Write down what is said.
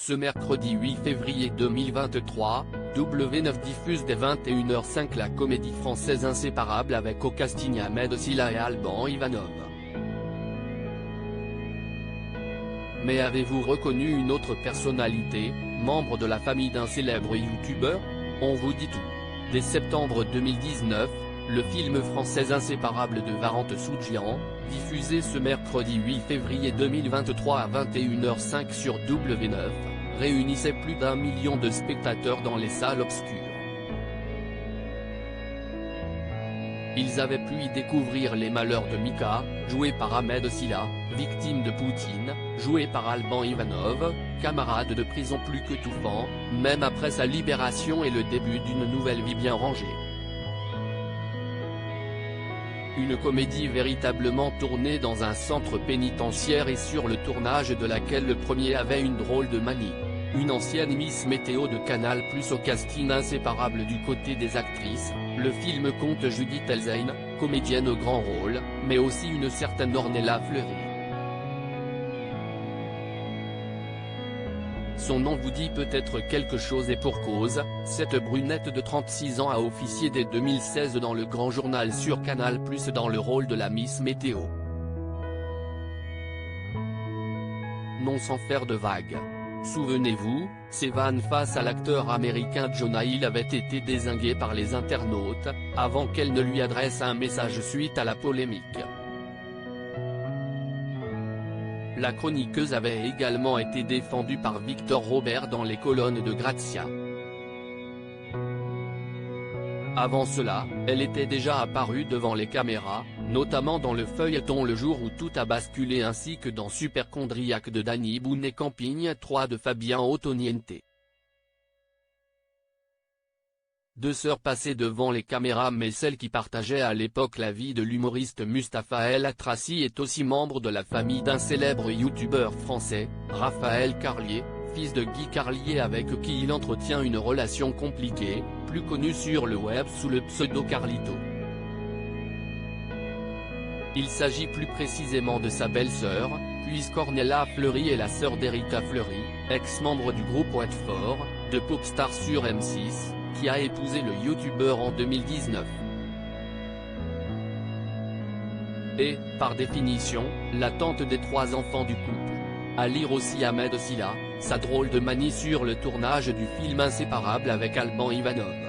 Ce mercredi 8 février 2023, W9 diffuse dès 21h05 la comédie française Inséparable avec au casting Ahmed Silla et Alban Ivanov. Mais avez-vous reconnu une autre personnalité, membre de la famille d'un célèbre youtubeur? On vous dit tout. Dès septembre 2019, le film français Inséparable de Varante Soudjian, diffusé ce mercredi 8 février 2023 à 21h05 sur W9, réunissait plus d'1 million de spectateurs dans les salles obscures. Ils avaient pu y découvrir les malheurs de Mika, joué par Ahmed Silla, victime de Poutine, joué par Alban Ivanov, camarade de prison plus qu'étouffant, même après sa libération et le début d'une nouvelle vie bien rangée. Une comédie véritablement tournée dans un centre pénitentiaire et sur le tournage de laquelle le premier avait une drôle de manie. Une ancienne Miss Météo de Canal+ au casting inséparable du côté des actrices, le film compte Judith Elzein, comédienne au grand rôle, mais aussi une certaine Ornella Fleury. Son nom vous dit peut-être quelque chose et pour cause, cette brunette de 36 ans a officié dès 2016 dans le grand journal sur Canal+ dans le rôle de la Miss Météo. Non sans faire de vagues. Souvenez-vous, ses vannes face à l'acteur américain Jonah Hill avaient été dézinguées par les internautes, avant qu'elle ne lui adresse un message suite à la polémique. La chroniqueuse avait également été défendue par Victor Robert dans les colonnes de Grazia. Avant cela, elle était déjà apparue devant les caméras, notamment dans le feuilleton Le Jour où tout a basculé ainsi que dans Superchondriac de Danny Boone et Camping 3 de Fabien Ottoniente. Deux sœurs passées devant les caméras mais celle qui partageait à l'époque la vie de l'humoriste Mustapha El Atrassi est aussi membre de la famille d'un célèbre youtubeur français, Raphaël Carlier, fils de Guy Carlier avec qui il entretient une relation compliquée, plus connu sur le web sous le pseudo Carlito. Il s'agit plus précisément de sa belle-sœur, puisqu'Ornella Fleury est la sœur d'Erika Fleury, ex-membre du groupe Watford, de Popstar sur M6, qui a épousé le youtubeur en 2019. Et, par définition, la tante des 3 enfants du couple. À lire aussi Ahmed Silla, sa drôle de manie sur le tournage du film Inséparable avec Alban Ivanov.